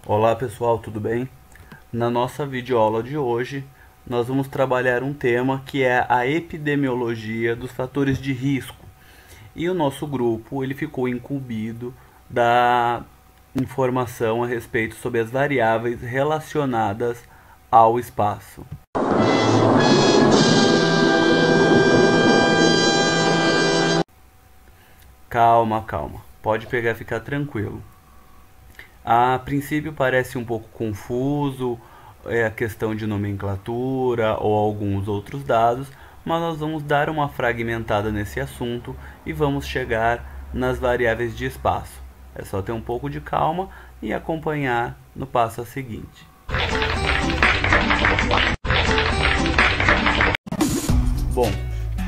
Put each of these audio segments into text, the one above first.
Olá pessoal, tudo bem? Na nossa videoaula de hoje, nós vamos trabalhar um tema que é a epidemiologia dos fatores de risco. E o nosso grupo ele ficou incumbido da informação a respeito sobre as variáveis relacionadas ao espaço. Calma, calma. Pode pegar e ficar tranquilo. A princípio parece um pouco confuso, a questão de nomenclatura ou alguns outros dados, mas nós vamos dar uma fragmentada nesse assunto e vamos chegar nas variáveis de espaço. É só ter um pouco de calma e acompanhar no passo a seguinte. Bom,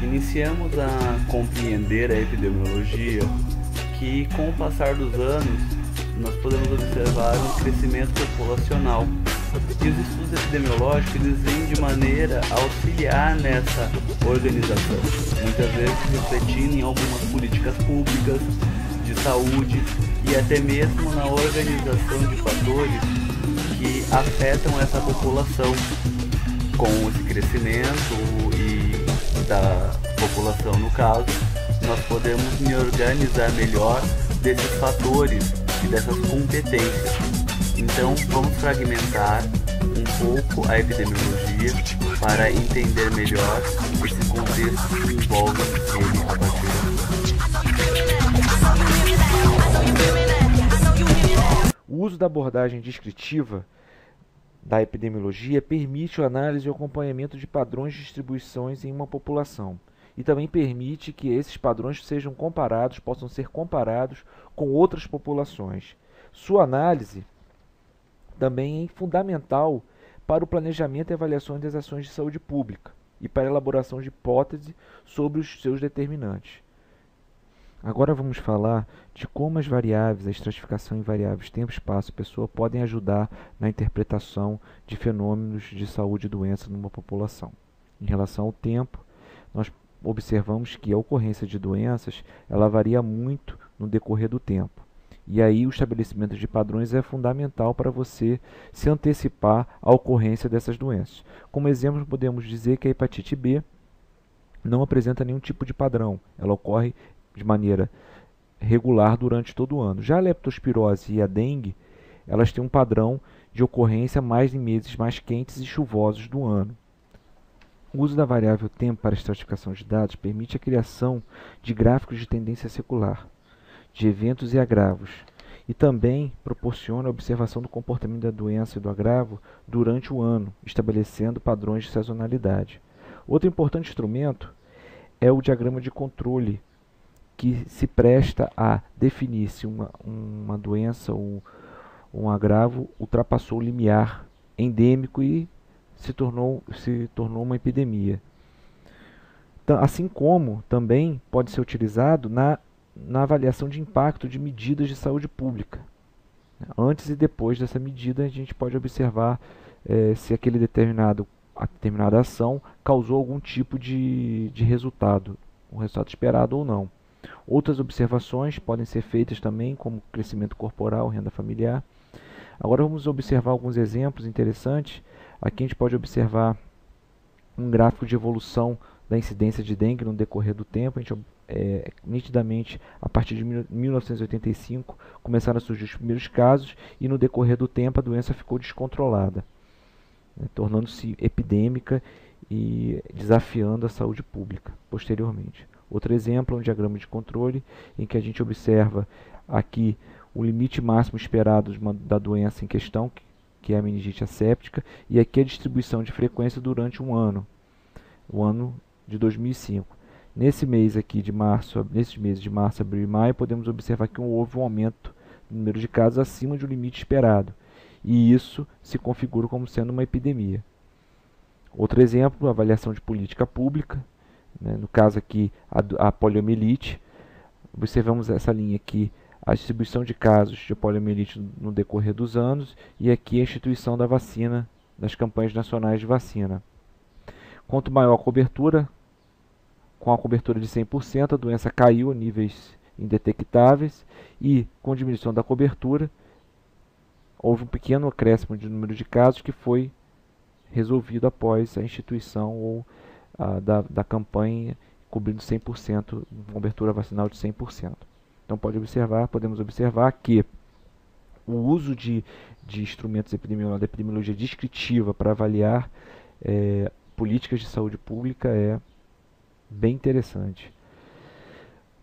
iniciamos a compreender a epidemiologia que, com o passar dos anos, nós podemos observar um crescimento populacional. E os estudos epidemiológicos eles vêm de maneira a auxiliar nessa organização, muitas vezes refletindo em algumas políticas públicas de saúde e até mesmo na organização de fatores que afetam essa população. Com esse crescimento e da população no caso, nós podemos me organizar melhor desses fatores e dessas competências. Então vamos fragmentar um pouco a epidemiologia para entender melhor esse contexto que envolve ele a partir daqui. O uso da abordagem descritiva da epidemiologia permite a análise e o acompanhamento de padrões de distribuições em uma população e também permite que esses padrões possam ser comparados com outras populações. Sua análise também é fundamental para o planejamento e avaliação das ações de saúde pública e para a elaboração de hipóteses sobre os seus determinantes. Agora vamos falar de como as variáveis, a estratificação em variáveis tempo, espaço e pessoa podem ajudar na interpretação de fenômenos de saúde e doença numa população. Em relação ao tempo, nós observamos que a ocorrência de doenças ela varia muito no decorrer do tempo. E aí o estabelecimento de padrões é fundamental para você se antecipar à ocorrência dessas doenças. Como exemplo, podemos dizer que a hepatite B não apresenta nenhum tipo de padrão. Ela ocorre de maneira regular durante todo o ano. Já a leptospirose e a dengue, elas têm um padrão de ocorrência mais em meses mais quentes e chuvosos do ano. O uso da variável tempo para a estratificação de dados permite a criação de gráficos de tendência secular, de eventos e agravos, e também proporciona a observação do comportamento da doença e do agravo durante o ano, estabelecendo padrões de sazonalidade. Outro importante instrumento é o diagrama de controle, que se presta a definir se uma doença ou um agravo ultrapassou o limiar endêmico e se tornou uma epidemia. Assim como também pode ser utilizado na avaliação de impacto de medidas de saúde pública. Antes e depois dessa medida, a gente pode observar se a determinada ação causou algum tipo de resultado, um resultado esperado ou não. Outras observações podem ser feitas também, como crescimento corporal, renda familiar. Agora vamos observar alguns exemplos interessantes. Aqui a gente pode observar um gráfico de evolução da incidência de dengue no decorrer do tempo. A gente, nitidamente, a partir de 1985, começaram a surgir os primeiros casos e no decorrer do tempo a doença ficou descontrolada, tornando-se epidêmica e desafiando a saúde pública posteriormente. Outro exemplo é um diagrama de controle em que a gente observa aqui o limite máximo esperado da doença em questão, que é a meningite asséptica, e aqui a distribuição de frequência durante um ano, o ano de 2005. Nesses meses de março, abril e maio, podemos observar que houve um aumento no número de casos acima do limite esperado, e isso se configura como sendo uma epidemia. Outro exemplo, a avaliação de política pública, no caso aqui a poliomielite. Observamos essa linha aqui, a distribuição de casos de poliomielite no decorrer dos anos, e aqui a instituição da vacina, das campanhas nacionais de vacina. Quanto maior a cobertura, com a cobertura de 100%, a doença caiu a níveis indetectáveis, e com diminuição da cobertura, houve um pequeno acréscimo de número de casos que foi resolvido após a instituição ou da campanha cobrindo 100%, cobertura vacinal de 100%. Então podemos observar que o uso de instrumentos da epidemiologia descritiva para avaliar políticas de saúde pública é bem interessante.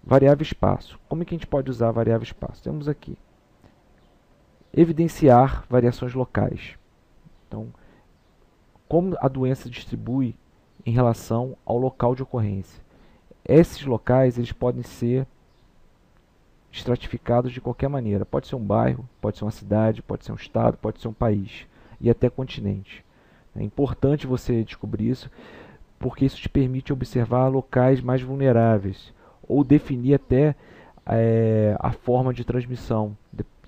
Variável espaço. Como é que a gente pode usar a variável espaço? Temos aqui evidenciar variações locais. Então, como a doença se distribui em relação ao local de ocorrência. Esses locais eles podem ser estratificados de qualquer maneira. Pode ser um bairro, pode ser uma cidade, pode ser um estado, pode ser um país e até continente. É importante você descobrir isso, porque isso te permite observar locais mais vulneráveis ou definir até a forma de transmissão,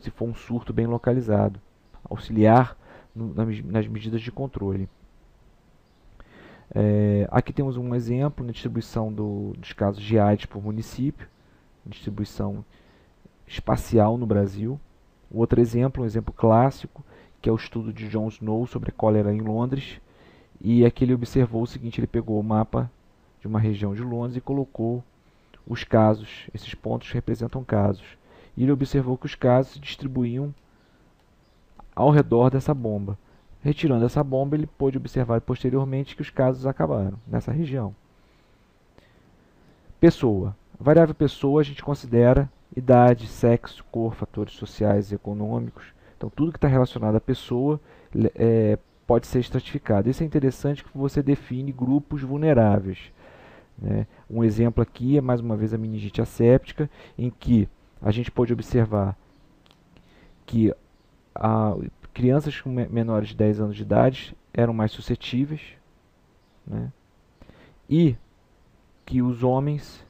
se for um surto bem localizado, auxiliar nas medidas de controle. Aqui temos um exemplo na distribuição dos casos de AIDS por município, distribuição espacial no Brasil. Outro exemplo, um exemplo clássico, que é o estudo de John Snow sobre a cólera em Londres. E aqui ele observou o seguinte: ele pegou o mapa de uma região de Londres e colocou os casos, esses pontos representam casos. E ele observou que os casos se distribuíam ao redor dessa bomba. Retirando essa bomba, ele pôde observar posteriormente que os casos acabaram nessa região. Pessoa. A variável pessoa a gente considera idade, sexo, cor, fatores sociais e econômicos. Então tudo que está relacionado à pessoa pode ser estratificado. Isso é interessante que você define grupos vulneráveis. Né? Um exemplo aqui é mais uma vez a meningite asséptica, em que a gente pode observar que crianças com menores de 10 anos de idade eram mais suscetíveis, né? E que os homens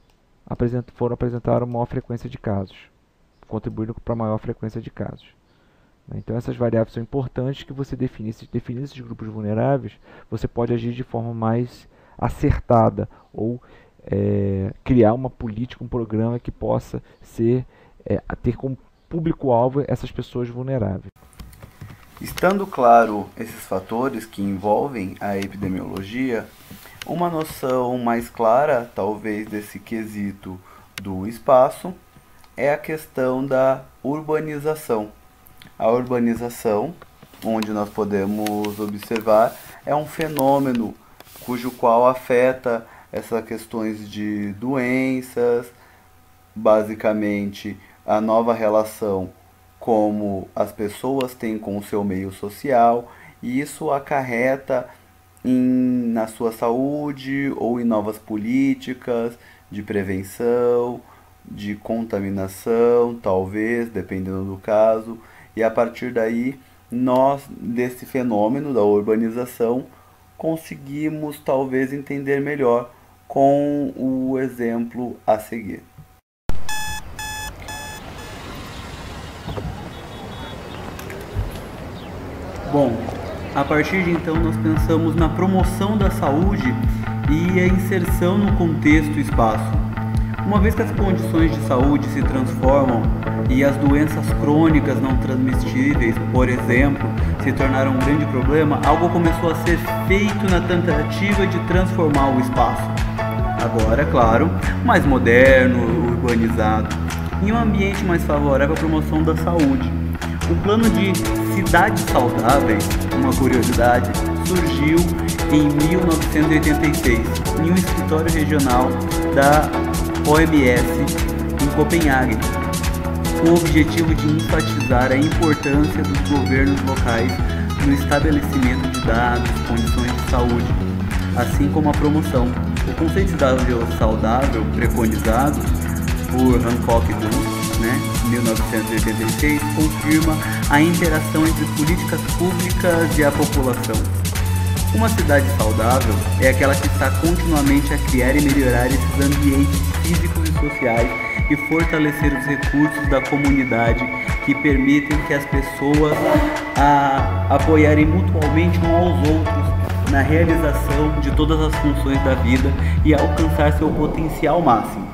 apresentaram maior frequência de casos, contribuíram para a maior frequência de casos. Então essas variáveis são importantes que você define esses grupos vulneráveis, você pode agir de forma mais acertada ou criar uma política, um programa que possa ter como público-alvo essas pessoas vulneráveis. Estando claro esses fatores que envolvem a epidemiologia, uma noção mais clara, talvez, desse quesito do espaço é a questão da urbanização. A urbanização, onde nós podemos observar, é um fenômeno cujo qual afeta essas questões de doenças, basicamente a nova relação como as pessoas têm com o seu meio social, e isso acarreta na sua saúde ou em novas políticas de prevenção, de contaminação, talvez, dependendo do caso. E a partir daí, nós, desse fenômeno da urbanização, conseguimos talvez entender melhor com o exemplo a seguir. Bom, a partir de então nós pensamos na promoção da saúde e a inserção no contexto espaço. Uma vez que as condições de saúde se transformam e as doenças crônicas não transmissíveis, por exemplo, se tornaram um grande problema, algo começou a ser feito na tentativa de transformar o espaço. Agora, claro, mais moderno, urbanizado, em um ambiente mais favorável à promoção da saúde. O plano de cidades saudáveis, uma curiosidade, surgiu em 1986 em um escritório regional da OMS em Copenhague, com o objetivo de enfatizar a importância dos governos locais no estabelecimento de dados, condições de saúde, assim como a promoção. O conceito de cidade saudável preconizado por Hancock e Dunn, 1986, confirma a interação entre políticas públicas e a população. Uma cidade saudável é aquela que está continuamente a criar e melhorar esses ambientes físicos e sociais e fortalecer os recursos da comunidade que permitem que as pessoas apoiarem mutuamente uns aos outros na realização de todas as funções da vida e alcançar seu potencial máximo.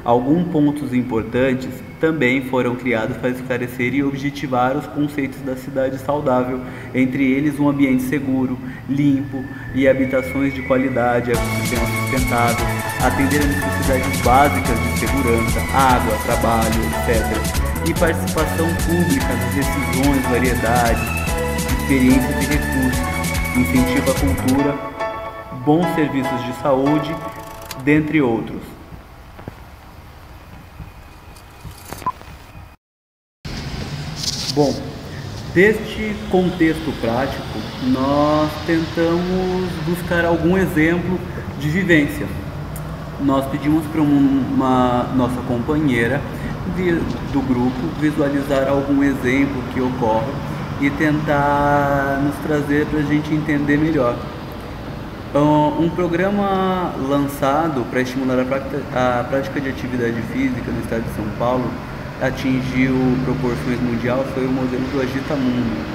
Alguns pontos importantes também foram criados para esclarecer e objetivar os conceitos da cidade saudável, entre eles um ambiente seguro, limpo e habitações de qualidade, ecossistema sustentável, atender às necessidades básicas de segurança, água, trabalho, etc. E participação pública nas decisões, variedade, experiências e recursos, incentiva a cultura, bons serviços de saúde, dentre outros. Bom, deste contexto prático, nós tentamos buscar algum exemplo de vivência. Nós pedimos para uma nossa companheira do grupo visualizar algum exemplo que ocorre e tentar nos trazer para a gente entender melhor. Um programa lançado para estimular a prática de atividade física no estado de São Paulo atingiu proporções mundiais, foi o modelo do Agita Mundo.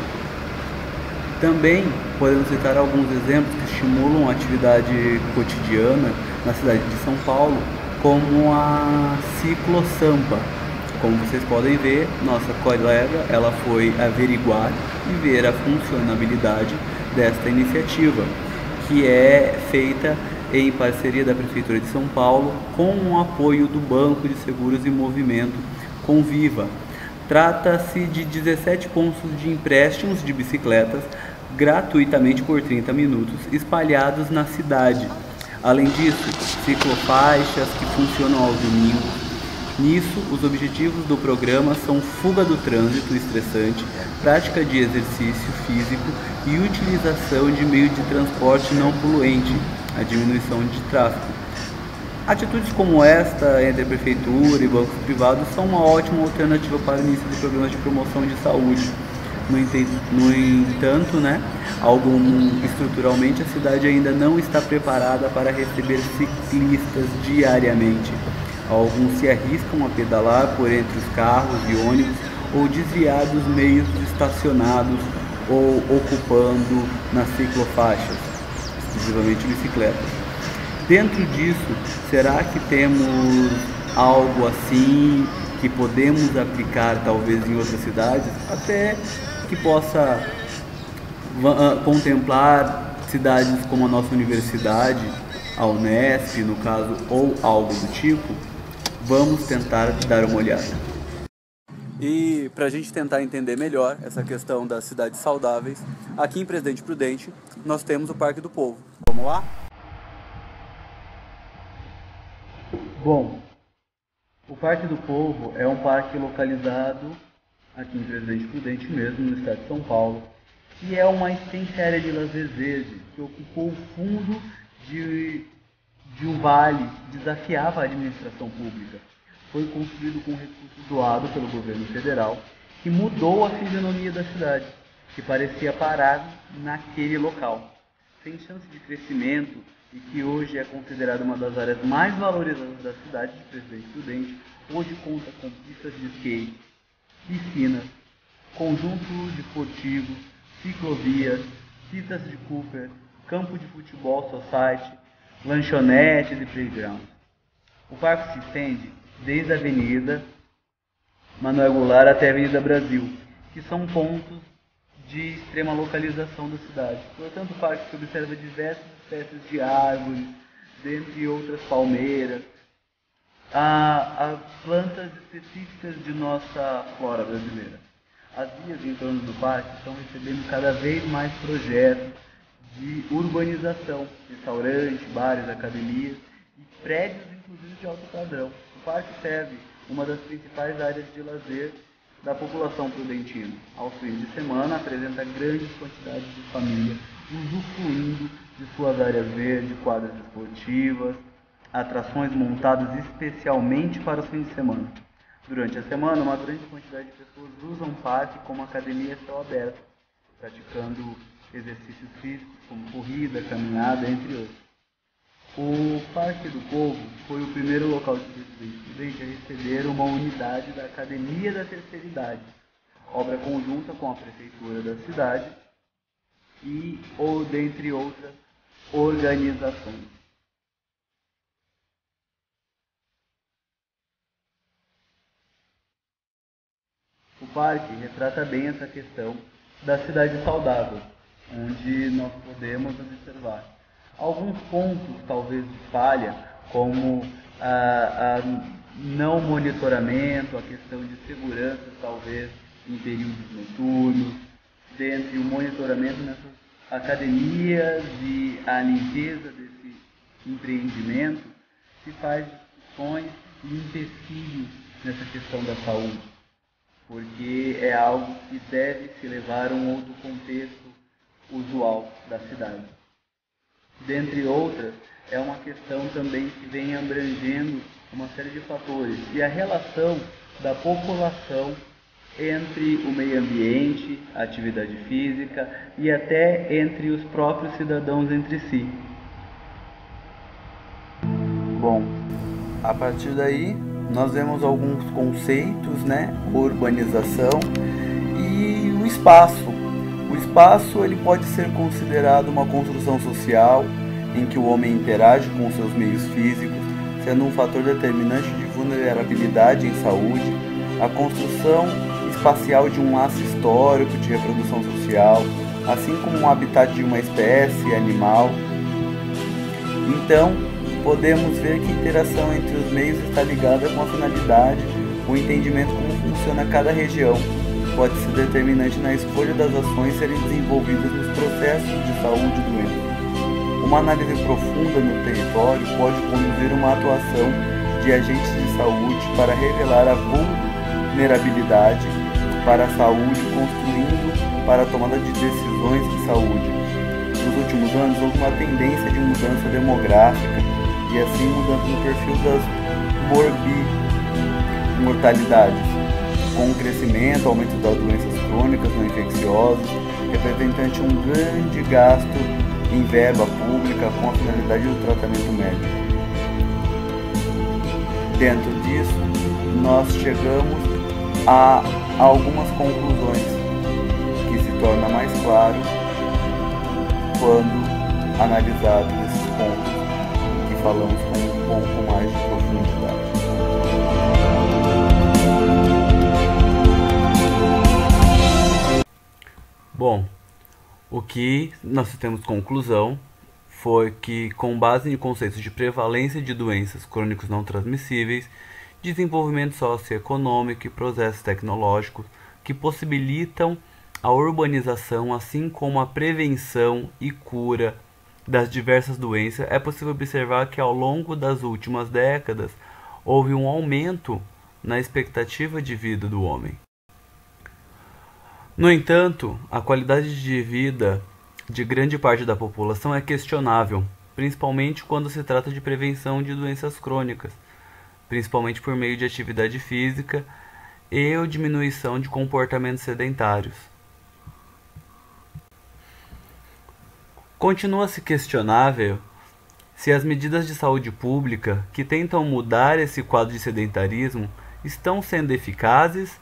Também podemos citar alguns exemplos que estimulam a atividade cotidiana na cidade de São Paulo, como a Ciclo Sampa. Como vocês podem ver, nossa colega ela foi averiguar e ver a funcionabilidade desta iniciativa, que é feita em parceria da Prefeitura de São Paulo com o apoio do Banco de Seguros e Movimento Conviva. Trata-se de 17 pontos de empréstimos de bicicletas gratuitamente por 30 minutos espalhados na cidade. Além disso, ciclofaixas que funcionam aos domingos. Nisso, os objetivos do programa são fuga do trânsito estressante, prática de exercício físico e utilização de meio de transporte não poluente, a diminuição de tráfego. Atitudes como esta entre a prefeitura e bancos privados são uma ótima alternativa para o início de programas de promoção de saúde. No entanto, estruturalmente a cidade ainda não está preparada para receber ciclistas diariamente. Alguns se arriscam a pedalar por entre os carros e ônibus ou desviar dos meios estacionados ou ocupando nas ciclofaixas, exclusivamente bicicletas. Dentro disso, será que temos algo assim que podemos aplicar talvez em outras cidades, até que possa contemplar cidades como a nossa universidade, a Unesp no caso, ou algo do tipo? Vamos tentar dar uma olhada. E para a gente tentar entender melhor essa questão das cidades saudáveis, aqui em Presidente Prudente nós temos o Parque do Povo. Vamos lá? Bom, o Parque do Povo é um parque localizado aqui em Presidente Prudente mesmo, no estado de São Paulo, e é uma extensa área de lazer verde que ocupou o fundo de um vale, desafiava a administração pública. Foi construído com recursos doados pelo governo federal, que mudou a fisionomia da cidade, que parecia parar naquele local. Sem chance de crescimento e que hoje é considerada uma das áreas mais valorizadas da cidade de Presidente Prudente, hoje conta com pistas de skate, piscinas, conjunto desportivo, ciclovias, pistas de Cooper, campo de futebol society, lanchonetes e playgrounds. O parque se estende desde a Avenida Manuel Goulart até a Avenida Brasil, que são pontos de extrema localização da cidade. Portanto, o parque se observa diversas espécies de árvores, dentre outras palmeiras, a plantas específicas de nossa flora brasileira. As vias em torno do parque estão recebendo cada vez mais projetos de urbanização, restaurantes, bares, academias e prédios, inclusive de alto padrão. O parque serve uma das principais áreas de lazer da população prudentina. Aos fins de semana, apresenta grandes quantidades de famílias usufruindo de suas áreas verdes, quadras esportivas, atrações montadas especialmente para os fins de semana. Durante a semana, uma grande quantidade de pessoas usam o parque como academia a céu aberto, praticando exercícios físicos como corrida, caminhada, entre outros. O Parque do Povo foi o primeiro local de Presidente Prudente a receber uma unidade da Academia da Terceira Idade, obra conjunta com a Prefeitura da cidade ou dentre outras organizações. parque retrata bem essa questão da cidade saudável, onde nós podemos observar alguns pontos, talvez, de falha, como a não monitoramento, a questão de segurança, talvez, em períodos noturnos, dentre o monitoramento nessas academias e a limpeza desse empreendimento, se faz discussões e empecilhos nessa questão da saúde, porque é algo que deve se levar a um outro contexto usual da cidade. Dentre outras, é uma questão também que vem abrangendo uma série de fatores e a relação da população entre o meio ambiente, a atividade física e até entre os próprios cidadãos entre si. Bom, a partir daí nós vemos alguns conceitos, urbanização e o espaço. O espaço ele pode ser considerado uma construção social em que o homem interage com seus meios físicos, sendo um fator determinante de vulnerabilidade em saúde, a construção espacial de um laço histórico de reprodução social, assim como um habitat de uma espécie animal. Então, podemos ver que a interação entre os meios está ligada com a finalidade, o entendimento como funciona cada região, pode ser determinante na escolha das ações serem desenvolvidas nos processos de saúde e doença. Uma análise profunda no território pode conduzir uma atuação de agentes de saúde para revelar a vulnerabilidade para a saúde, construindo para a tomada de decisões de saúde. Nos últimos anos, houve uma tendência de mudança demográfica e assim mudança no perfil das mortalidades, com o crescimento, aumento das doenças crônicas não infecciosas, representante um grande gasto em verba pública com a finalidade do tratamento médico. Dentro disso, nós chegamos a algumas conclusões que se torna mais claro quando analisado esses pontos que falamos com um pouco mais de profundidade. Bom, o que nós temos conclusão foi que, com base em conceitos de prevalência de doenças crônicas não transmissíveis, desenvolvimento socioeconômico e processos tecnológicos que possibilitam a urbanização, assim como a prevenção e cura das diversas doenças, é possível observar que ao longo das últimas décadas houve um aumento na expectativa de vida do homem. No entanto, a qualidade de vida de grande parte da população é questionável, principalmente quando se trata de prevenção de doenças crônicas, principalmente por meio de atividade física e ou diminuição de comportamentos sedentários. Continua-se questionável se as medidas de saúde pública que tentam mudar esse quadro de sedentarismo estão sendo eficazes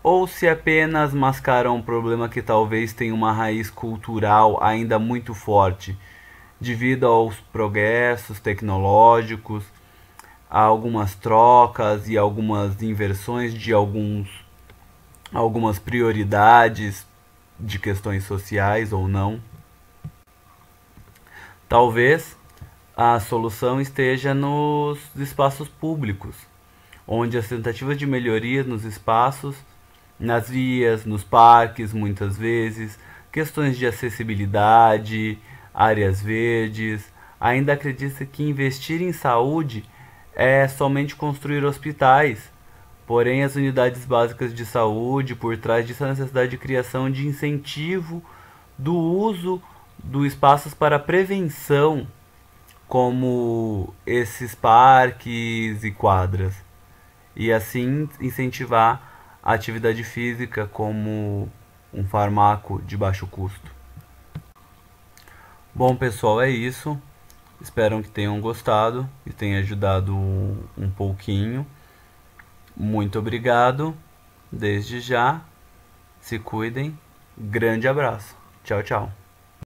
ou se apenas mascaram um problema que talvez tenha uma raiz cultural ainda muito forte, devido aos progressos tecnológicos, a algumas trocas e algumas inversões de algumas prioridades de questões sociais ou não. Talvez a solução esteja nos espaços públicos, onde as tentativas de melhoria nos espaços, nas vias, nos parques, muitas vezes, questões de acessibilidade, áreas verdes, ainda acredita que investir em saúde é somente construir hospitais, porém as unidades básicas de saúde, por trás disso a necessidade de criação de incentivo do uso dos espaços para prevenção, como esses parques e quadras, e assim incentivar a atividade física como um fármaco de baixo custo. Bom, pessoal, é isso. Espero que tenham gostado e tenha ajudado um pouquinho. Muito obrigado. Desde já, se cuidem. Grande abraço. Tchau, tchau.